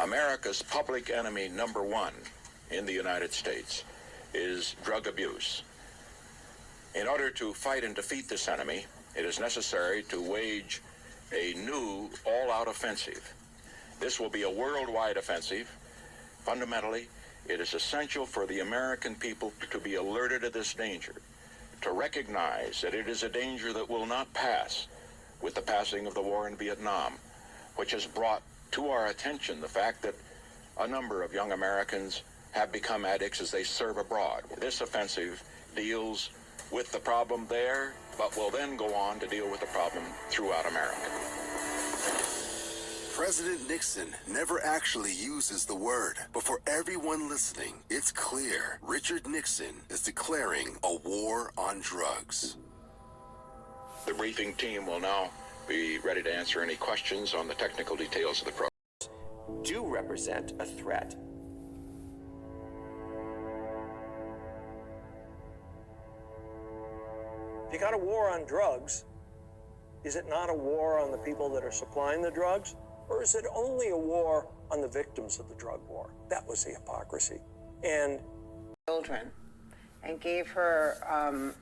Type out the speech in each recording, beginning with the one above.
America's public enemy number one in the United States is drug abuse. In order to fight and defeat this enemy, it is necessary to wage a new all-out offensive. This will be a worldwide offensive. Fundamentally, it is essential for the American people to be alerted to this danger, to recognize that it is a danger that will not pass with the passing of the war in Vietnam, which has brought to our attention the fact that a number of young Americans have become addicts as they serve abroad. This offensive deals with the problem there, but will then go on to deal with the problem throughout America. President Nixon never actually uses the word, but for everyone listening, it's clear Richard Nixon is declaring a war on drugs. The briefing team will now be ready to answer any questions on the technical details of the program. Do represent a threat. If you got a war on drugs, is it not a war on the people that are supplying the drugs? Or is it only a war on the victims of the drug war? That was the hypocrisy. And children, and gave her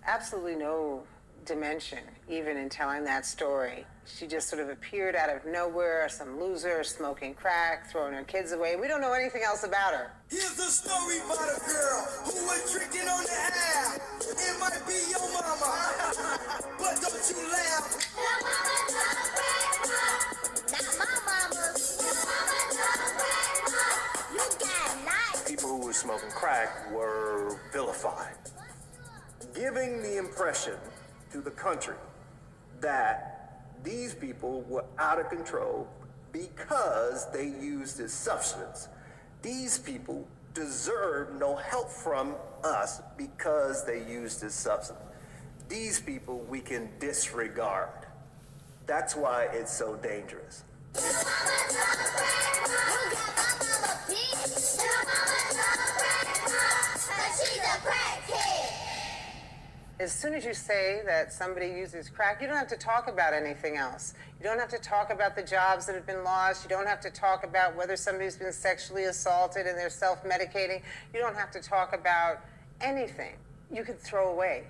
absolutely no dimension, even in telling that story. She just sort of appeared out of nowhere, some loser smoking crack, throwing her kids away. We don't know anything else about her. Here's a story about a girl who was drinking on the app. It might be your mama, but don't you laugh. People who were smoking crack were vilified, giving the impression to the country that these people were out of control because they used this substance. These people deserve no help from us because they used this substance. These people we can disregard. That's why it's so dangerous. As soon as you say that somebody uses crack, you don't have to talk about anything else. You don't have to talk about the jobs that have been lost. You don't have to talk about whether somebody's been sexually assaulted and they're self-medicating. You don't have to talk about anything. You could throw away.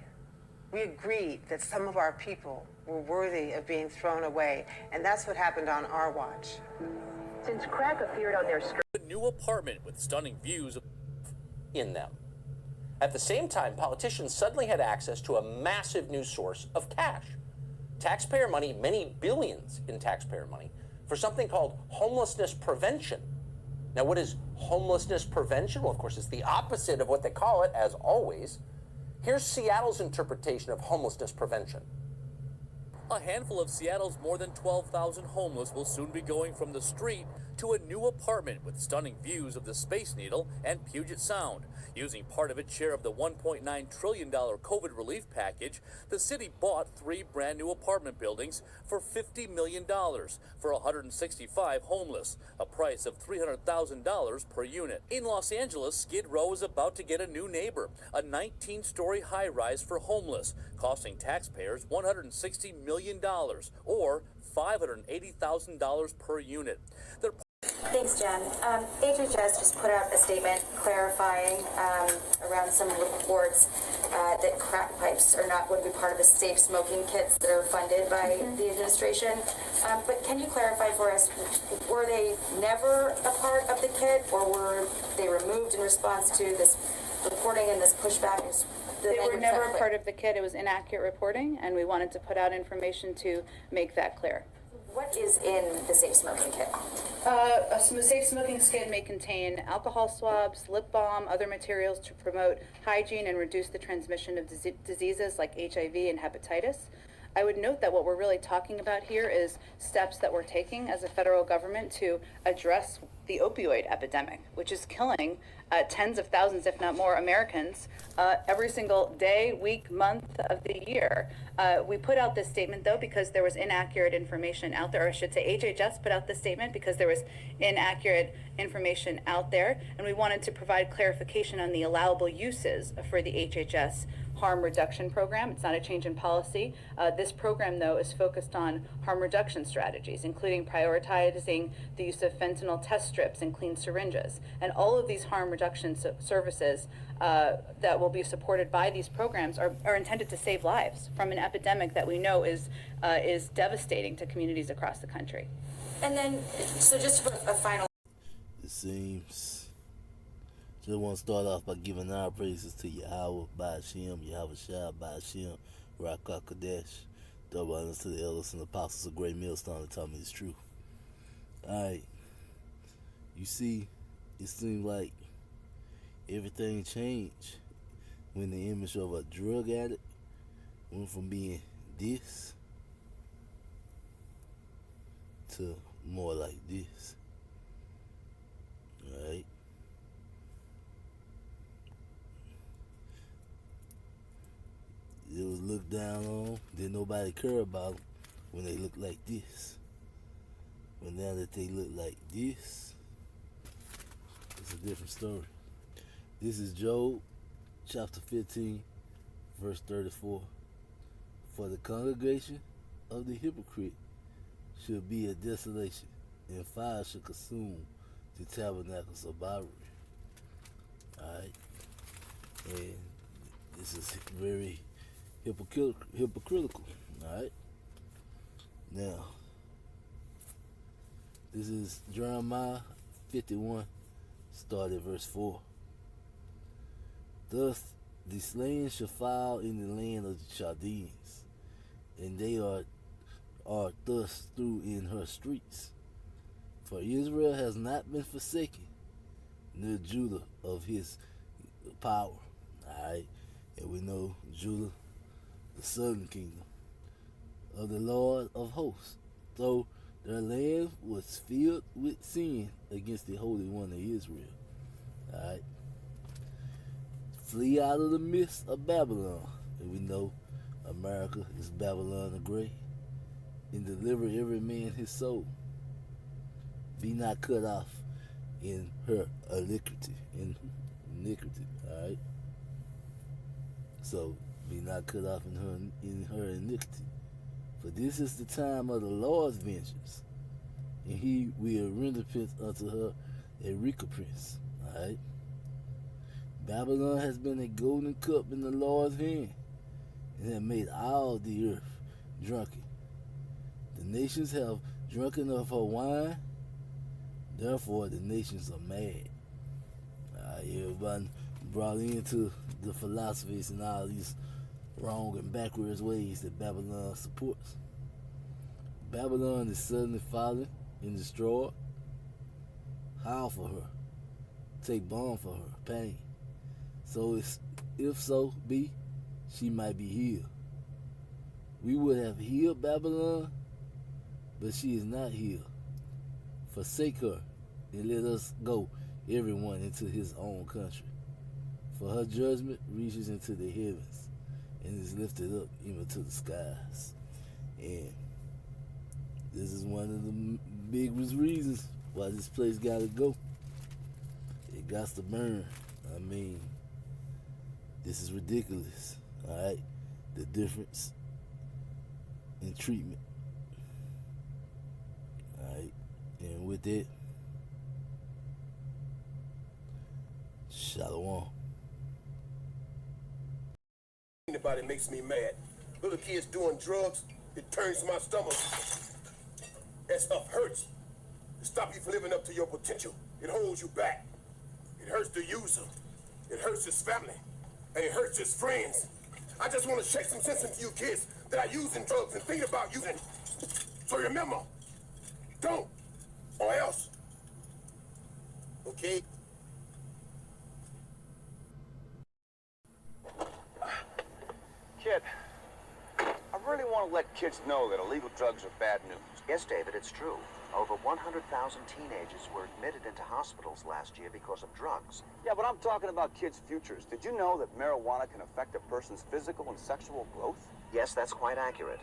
We agreed that some of our people were worthy of being thrown away, and that's what happened on our watch. Since crack appeared on their street, a new apartment with stunning views In them. At the same time, politicians suddenly had access to a massive new source of cash. Taxpayer money, many billions in taxpayer money, for something called homelessness prevention. Now, what is homelessness prevention? Well, of course, it's the opposite of what they call it, as always. Here's Seattle's interpretation of homelessness prevention. A handful of Seattle's more than 12,000 homeless will soon be going from the street to a new apartment with stunning views of the Space Needle and Puget Sound. Using part of its share of the $1.9 trillion COVID relief package, the city bought 3 brand new apartment buildings for $50 million for 165 homeless, a price of $300,000 per unit. In Los Angeles, Skid Row is about to get a new neighbor, a 19-story high-rise for homeless, costing taxpayers $160 million or $580,000 per unit. Thanks, Jen. HHS just put out a statement clarifying around some reports that crack pipes are not going to be part of the safe smoking kits that are funded by the administration. But can you clarify for us, were they never a part of the kit, or were they removed in response to this reporting and this pushback? They were never a part of the kit. It was inaccurate reporting, and we wanted to put out information to make that clear. What is in the safe smoking kit? A safe smoking kit may contain alcohol swabs, lip balm, other materials to promote hygiene and reduce the transmission of diseases like HIV and hepatitis. I would note that what we're really talking about here is steps that we're taking as a federal government to address the opioid epidemic, which is killing tens of thousands, if not more, Americans every single day, week, month of the year. We put out this statement, though, because there was inaccurate information out there, or I should say HHS put out this statement because there was inaccurate information out there, and we wanted to provide clarification on the allowable uses for the HHS harm reduction program. It's not a change in policy. This program, though, is focused on harm reduction strategies, including prioritizing the use of fentanyl test strips and clean syringes. And all of these harm reduction services that will be supported by these programs are intended to save lives from an epidemic that we know is devastating to communities across the country. And then, so just for a final. It seems. Just want to start off by giving our praises to Yahweh, Ba'ashem, Yahweh Shah, Ba'ashem, Rakah Kadesh. Double honors to the elders and apostles of Great Millstone that taught me this truth. Alright. You see, it seems like everything changed when the image of a drug addict went from being this to more like this. Alright. It was looked down on. Didn't nobody care about them when they looked like this. But now that they look like this, it's a different story. This is Job chapter 15, verse 34. For the congregation of the hypocrite should be a desolation, and fire should consume the tabernacles of Babel. Alright? And this is very hypocritical. Alright? Now, this is Jeremiah 51, start at verse 4. Thus the slain shall fall in the land of the Chaldeans, and they are thus through in her streets. For Israel has not been forsaken, nor Judah of his power. Alright, and we know Judah, the southern kingdom of the Lord of hosts, though their land was filled with sin against the Holy One of Israel. Alright. Flee out of the midst of Babylon. And we know America is Babylon the Great. And deliver every man his soul. Be not cut off in her iniquity. Alright. So be not cut off in her iniquity. For this is the time of the Lord's vengeance, and he will render unto her a recompense. Alright. Babylon has been a golden cup in the Lord's hand, and has made all the earth drunken. The nations have drunken of her wine, therefore the nations are mad. Everybody brought into the philosophies and all these wrong and backwards ways that Babylon supports. Babylon is suddenly fallen and destroyed. Howl for her. Take balm for her pain. So if so be, she might be healed. We would have healed Babylon, but she is not healed. Forsake her and let us go, everyone, into his own country. For her judgment reaches into the heavens and is lifted up even to the skies. And this is one of the biggest reasons why this place gotta go. It got to burn. I mean, this is ridiculous. Alright? The difference in treatment. Alright? And with it, Shalom. Anybody makes me mad. Little kids doing drugs, it turns my stomach. That stuff hurts. It stops you from living up to your potential. It holds you back. It hurts the user. It hurts his family. And it hurts his friends. I just want to shake some sense into you kids that are using drugs and thinking about using. So remember, don't, or else. Okay? Kid, I really want to let kids know that illegal drugs are bad news. Yes, David, it's true. Over 100,000 teenagers were admitted into hospitals last year because of drugs. Yeah, but I'm talking about kids' futures. Did you know that marijuana can affect a person's physical and sexual growth? Yes, that's quite accurate.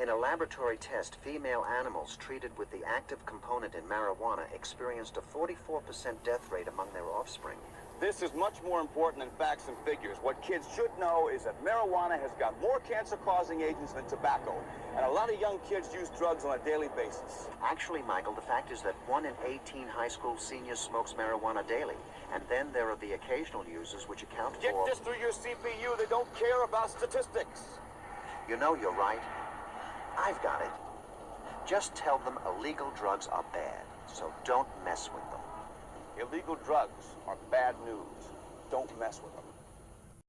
In a laboratory test, female animals treated with the active component in marijuana experienced a 44% death rate among their offspring. This is much more important than facts and figures. What kids should know is that marijuana has got more cancer-causing agents than tobacco, and a lot of young kids use drugs on a daily basis. Actually, Michael, the fact is that 1 in 18 high school seniors smokes marijuana daily. And then there are the occasional users which account for... Get this through your CPU. They don't care about statistics. You know, you're right. I've got it. Just tell them illegal drugs are bad, so don't mess with them. Illegal drugs are bad news. Don't mess with them.